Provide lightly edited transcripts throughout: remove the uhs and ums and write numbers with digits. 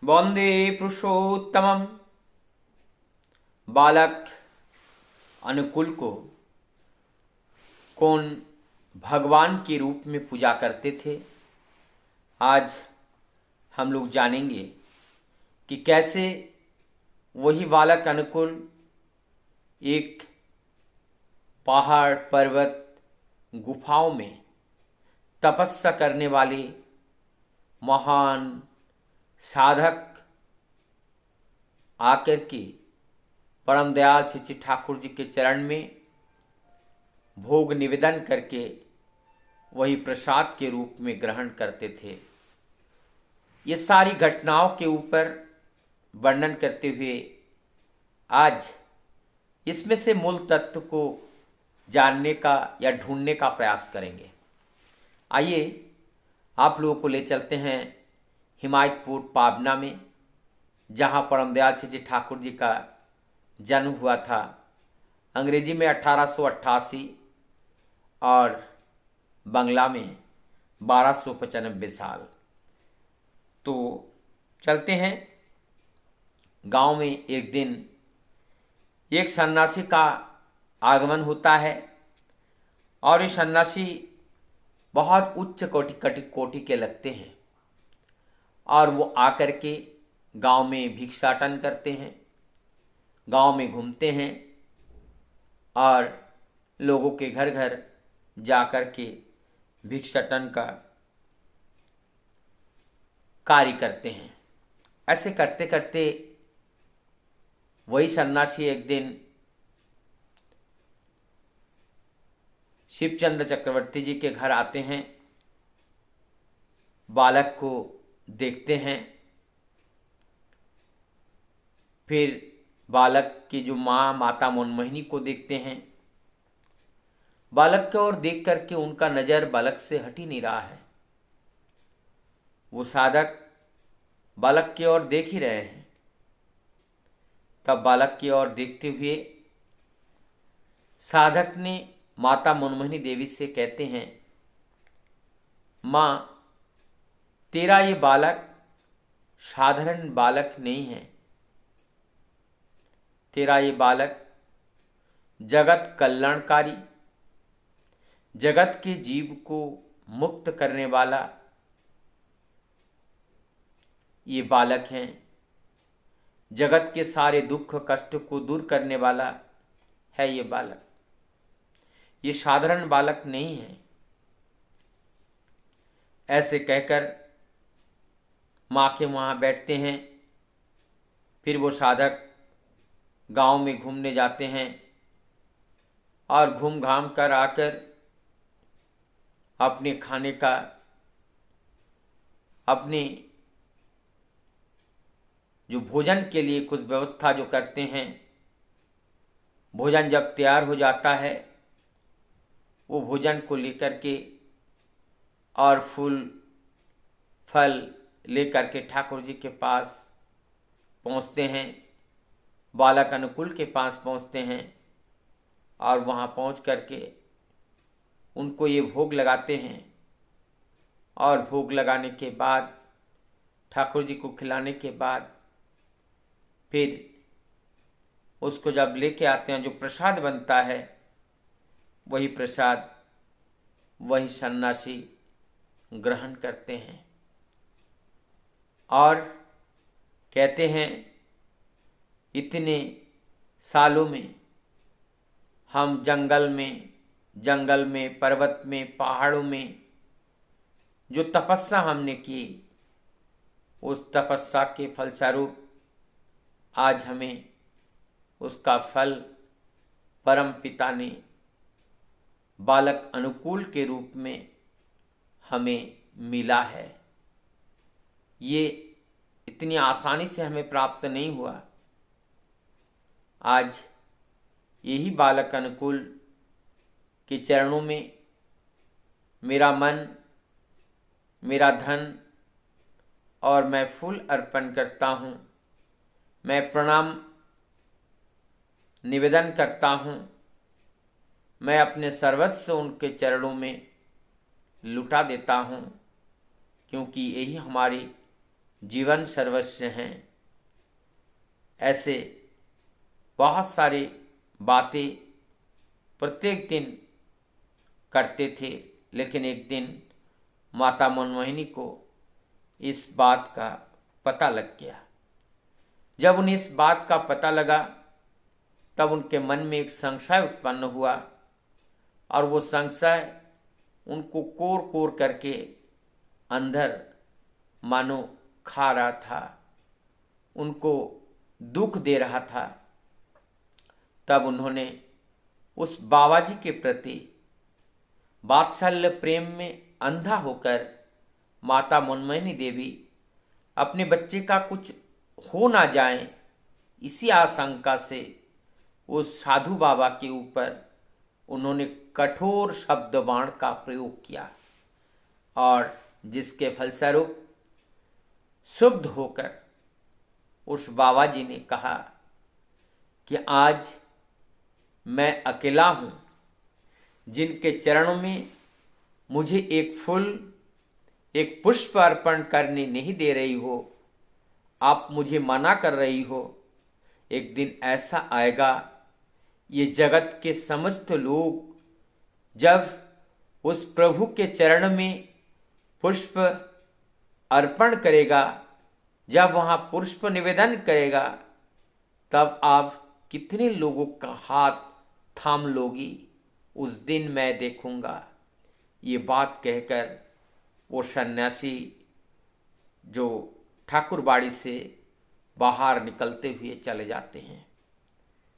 वंदे पुरुषोत्तमम। बालक अनुकूल को कौन भगवान के रूप में पूजा करते थे, आज हम लोग जानेंगे कि कैसे वही बालक अनुकूल एक पहाड़ पर्वत गुफाओं में तपस्या करने वाले महान साधक आकर के परम दयाल श्री ठाकुर जी के चरण में भोग निवेदन करके वही प्रसाद के रूप में ग्रहण करते थे। ये सारी घटनाओं के ऊपर वर्णन करते हुए आज इसमें से मूल तत्व को जानने का या ढूंढने का प्रयास करेंगे। आइए आप लोगों को ले चलते हैं हिमायतपुर पाबना में, जहाँ परम दयाल श्री ठाकुर जी का जन्म हुआ था। अंग्रेजी में 1888 और बंगला में 1295 साल। तो चलते हैं। गांव में एक दिन एक सन्यासी का आगमन होता है और ये सन्यासी बहुत उच्च कोटि के लगते हैं और वो आकर के गांव में भिक्षाटन करते हैं, गांव में घूमते हैं और लोगों के घर घर जाकर के भिक्षाटन का कार्य करते हैं। ऐसे करते करते वही सन्यासी एक दिन शिवचंद्र चक्रवर्ती जी के घर आते हैं, बालक को देखते हैं। फिर बालक की जो माता मनमोहिनी को देखते हैं। बालक की ओर देख करके उनका नज़र बालक से हट ही नहीं रहा है। वो साधक बालक की ओर देख ही रहे हैं। तब बालक की ओर देखते हुए साधक ने माता मनमोहिनी देवी से कहते हैं, माँ, तेरा ये बालक साधारण बालक नहीं है। तेरा ये बालक जगत कल्याणकारी, जगत के जीव को मुक्त करने वाला ये बालक हैं। जगत के सारे दुख कष्ट को दूर करने वाला है ये बालक। ये साधारण बालक नहीं है। ऐसे कहकर माँ के वहाँ बैठते हैं। फिर वो साधक गांव में घूमने जाते हैं और घूम घाम कर आकर अपने खाने का अपने जो भोजन के लिए कुछ व्यवस्था जो करते हैं, भोजन जब तैयार हो जाता है वो भोजन को लेकर के और फूल फल लेकर के ठाकुर जी के पास पहुंचते हैं। बालक अनुकूल के पास पहुंचते हैं और वहां पहुंच करके उनको ये भोग लगाते हैं और भोग लगाने के बाद ठाकुर जी को खिलाने के बाद फिर उसको जब लेके आते हैं, जो प्रसाद बनता है वही प्रसाद वही सन्यासी ग्रहण करते हैं और कहते हैं, इतने सालों में हम जंगल में पर्वत में पहाड़ों में जो तपस्या हमने की, उस तपस्या के फलस्वरूप आज हमें उसका फल परम पिता ने बालक अनुकूल के रूप में हमें मिला है। ये इतनी आसानी से हमें प्राप्त नहीं हुआ। आज यही बालक अनुकूल के चरणों में मेरा मन, मेरा धन और मैं फूल अर्पण करता हूँ। मैं प्रणाम निवेदन करता हूँ। मैं अपने सर्वस्व उनके चरणों में लुटा देता हूँ, क्योंकि यही हमारी जीवन सर्वस्व हैं, ऐसे बहुत सारी बातें प्रत्येक दिन करते थे। लेकिन एक दिन माता मनमोहिनी को इस बात का पता लग गया। जब उन्हें इस बात का पता लगा तब उनके मन में एक संशय उत्पन्न हुआ, और वो संशय उनको कोर कोर करके अंदर मानो खा रहा था, उनको दुख दे रहा था। तब उन्होंने उस बाबा जी के प्रति वात्सल्य प्रेम में अंधा होकर माता मनमोहिनी देवी अपने बच्चे का कुछ हो ना जाए, इसी आशंका से उस साधु बाबा के ऊपर उन्होंने कठोर शब्द बाण का प्रयोग किया, और जिसके फलस्वरूप शुद्ध होकर उस बाबा जी ने कहा कि आज मैं अकेला हूँ, जिनके चरणों में मुझे एक फूल, एक पुष्प अर्पण करने नहीं दे रही हो, आप मुझे मना कर रही हो। एक दिन ऐसा आएगा, ये जगत के समस्त लोग जब उस प्रभु के चरण में पुष्प अर्पण करेगा, जब वहाँ पुष्प निवेदन करेगा, तब आप कितने लोगों का हाथ थाम लोगी, उस दिन मैं देखूंगा। ये बात कहकर वो सन्यासी जो ठाकुरबाड़ी से बाहर निकलते हुए चले जाते हैं।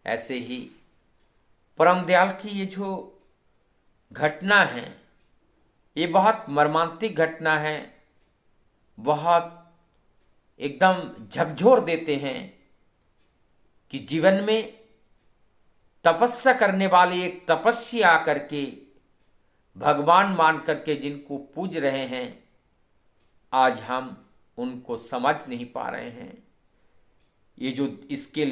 ऐसे ही परम दयाल की ये जो घटना है, ये बहुत मर्मांतिक घटना है, बहुत एकदम झकझोर देते हैं कि जीवन में तपस्या करने वाले एक तपस्वी आकर के भगवान मान करके जिनको पूज रहे हैं, आज हम उनको समझ नहीं पा रहे हैं। ये जो इसके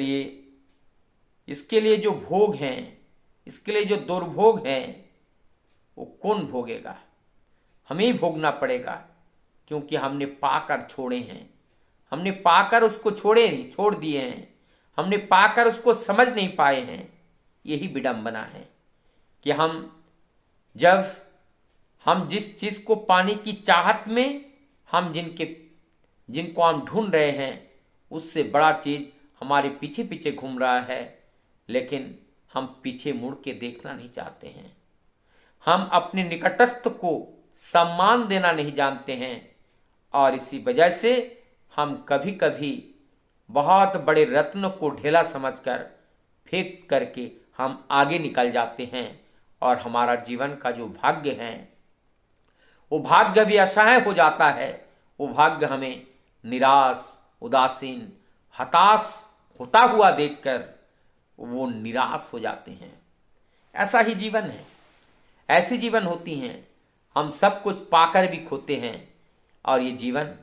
लिए जो भोग हैं, इसके लिए जो दुर्भोग हैं, वो कौन भोगेगा? हमें ही भोगना पड़ेगा, क्योंकि हमने पाकर छोड़े हैं, हमने पाकर उसको छोड़ दिए हैं, हमने पाकर उसको समझ नहीं पाए हैं। यही विडंबना है कि जब हम जिस चीज़ को पाने की चाहत में हम जिनको हम ढूंढ रहे हैं, उससे बड़ा चीज़ हमारे पीछे पीछे घूम रहा है, लेकिन हम पीछे मुड़ के देखना नहीं चाहते हैं। हम अपने निकटस्थ को सम्मान देना नहीं जानते हैं, और इसी वजह से हम कभी कभी बहुत बड़े रत्न को ढेला समझकर फेंक करके हम आगे निकल जाते हैं, और हमारा जीवन का जो भाग्य है वो भाग्य भी असहाय हो जाता है। वो भाग्य हमें निराश, उदासीन, हताश होता हुआ देखकर वो निराश हो जाते हैं। ऐसा ही जीवन है, ऐसी जीवन होती हैं। हम सब कुछ पाकर भी खोते हैं, और ये जीवन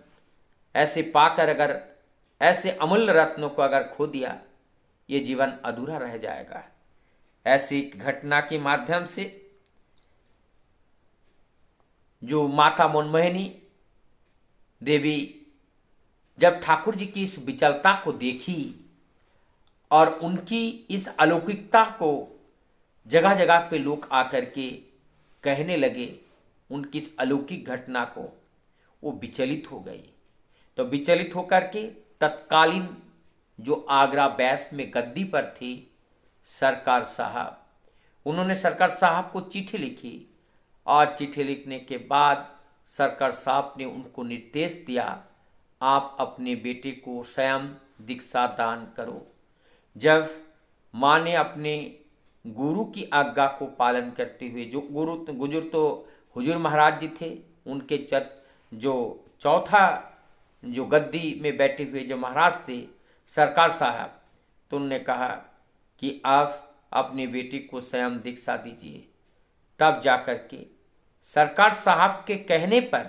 ऐसे पाकर अगर ऐसे अमूल्य रत्नों को अगर खो दिया, ये जीवन अधूरा रह जाएगा। ऐसी घटना के माध्यम से जो माता मनमोहिनी देवी जब ठाकुर जी की इस विचलता को देखी और उनकी इस अलौकिकता को जगह जगह पे लोग आकर के कहने लगे, उनकी इस अलौकिक घटना को, वो विचलित हो गई। तो विचलित होकर के तत्कालीन जो आगरा बैस में गद्दी पर थी सरकार साहब, उन्होंने सरकार साहब को चिट्ठी लिखी, और चिट्ठी लिखने के बाद सरकार साहब ने उनको निर्देश दिया, आप अपने बेटे को स्वयं दीक्षा दान करो। जब माँ ने अपने गुरु की आज्ञा को पालन करते हुए, जो गुजर तो हुजूर महाराज जी थे, उनके जो चौथा जो गद्दी में बैठे हुए जो महाराज थे सरकार साहब, तो उन्होंने कहा कि आप अपने बेटे को स्वयं दीक्षा दीजिए। तब जाकर के सरकार साहब के कहने पर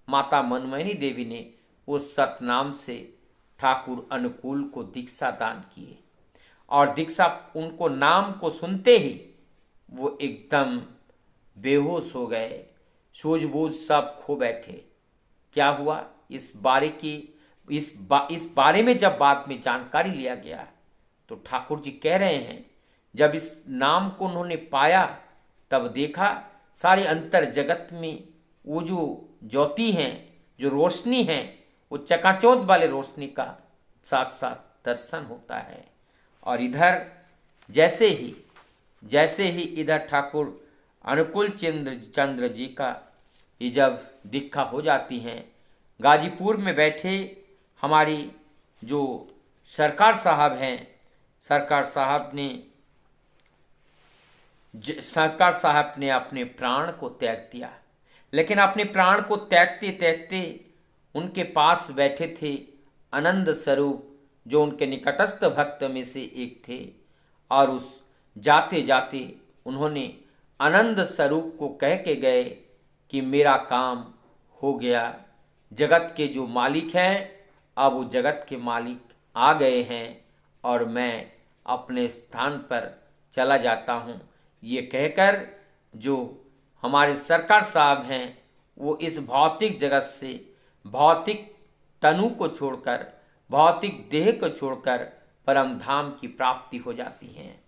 माता मनमोहिनी देवी ने उस सतनाम से ठाकुर अनुकूल को दीक्षा दान किए, और दीक्षा उनको नाम को सुनते ही वो एकदम बेहोश हो गए, सूझबूझ सब खो बैठे। क्या हुआ, इस इस बारे में जब बाद में जानकारी लिया गया तो ठाकुर जी कह रहे हैं, जब इस नाम को उन्होंने पाया तब देखा सारे अंतर जगत में वो जो ज्योति हैं, जो रोशनी है, वो चकाचौंध वाले रोशनी का साक्षात दर्शन होता है। और इधर जैसे ही इधर ठाकुर अनुकूल चंद्र जी का ये जब दीक्षा हो जाती हैं, गाजीपुर में बैठे हमारी जो सरकार साहब हैं, सरकार साहब ने अपने प्राण को त्याग दिया। लेकिन अपने प्राण को त्यागते त्यागते उनके पास बैठे थे आनंद स्वरूप, जो उनके निकटस्थ भक्त में से एक थे, और उस जाते जाते उन्होंने आनंद स्वरूप को कह के गए कि मेरा काम हो गया। जगत के जो मालिक हैं, अब वो जगत के मालिक आ गए हैं और मैं अपने स्थान पर चला जाता हूँ। ये कहकर जो हमारे सरकार साहब हैं, वो इस भौतिक जगत से, भौतिक तनु को छोड़कर, भौतिक देह को छोड़कर परम धाम की प्राप्ति हो जाती हैं।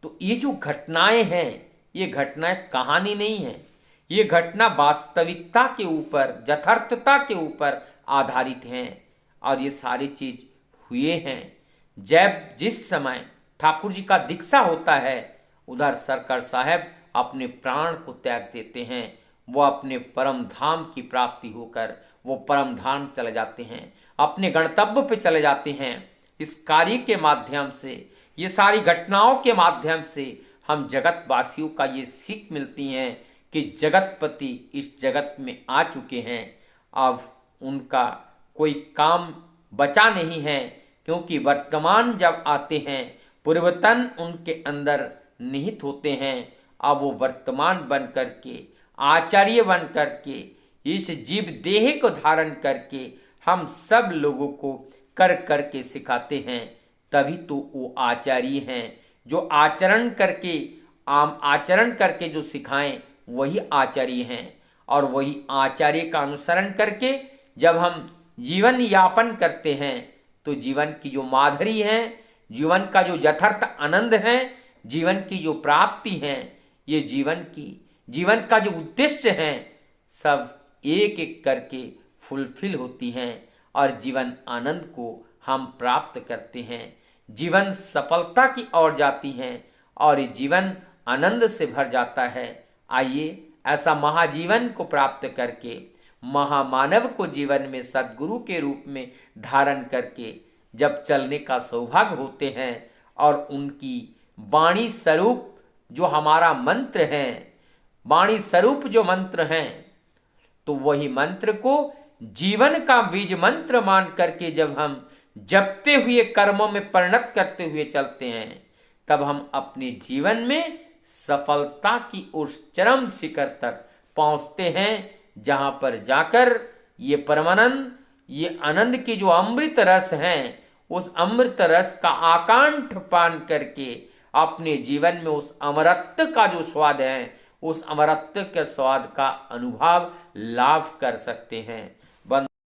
तो ये जो घटनाएं हैं, ये घटनाएं कहानी नहीं है, ये घटना वास्तविकता के ऊपर, यथार्थता के ऊपर आधारित हैं। और ये सारी चीज हुए हैं। जब जिस समय ठाकुर जी का दीक्षा होता है, उधर सरकार साहब अपने प्राण को त्याग देते हैं। वो अपने परम धाम की प्राप्ति होकर वो परम धाम चले जाते हैं, अपने गंतव्य पे चले जाते हैं। इस कार्य के माध्यम से, ये सारी घटनाओं के माध्यम से हम जगत वासियों का ये सीख मिलती है कि जगतपति इस जगत में आ चुके हैं। अब उनका कोई काम बचा नहीं है, क्योंकि वर्तमान जब आते हैं, पूर्वतन उनके अंदर निहित होते हैं। अब वो वर्तमान बन करके, आचार्य बन करके, इस जीव देह को धारण करके हम सब लोगों को कर करके सिखाते हैं। तभी तो वो आचार्य हैं, जो आचरण करके जो सिखाएं वही आचार्य हैं। और वही आचार्य का अनुसरण करके जब हम जीवन यापन करते हैं, तो जीवन की जो माधुरी है, जीवन का जो यथार्थ आनंद है, जीवन की जो प्राप्ति है, ये जीवन का जो उद्देश्य है, सब एक एक करके फुलफिल होती हैं और जीवन आनंद को हम प्राप्त करते हैं। जीवन सफलता की ओर जाती हैं और ये जीवन आनंद से भर जाता है। आइए ऐसा महाजीवन को प्राप्त करके, महामानव को जीवन में सद्गुरु के रूप में धारण करके जब चलने का सौभाग्य होते हैं, और उनकी वाणी स्वरूप जो हमारा मंत्र है, वाणी स्वरूप जो मंत्र हैं, तो वही मंत्र को जीवन का बीज मंत्र मान करके जब हम जपते हुए, कर्मों में परिणत करते हुए चलते हैं, तब हम अपने जीवन में सफलता की उस चरम शिखर तक पहुंचते हैं, जहां पर जाकर ये परमानंद, ये आनंद की जो अमृत रस हैं, उस अमृत रस का आकांठ पान करके अपने जीवन में उस अमरत्व का जो स्वाद है, उस अमरत्व के स्वाद का अनुभव लाभ कर सकते हैं।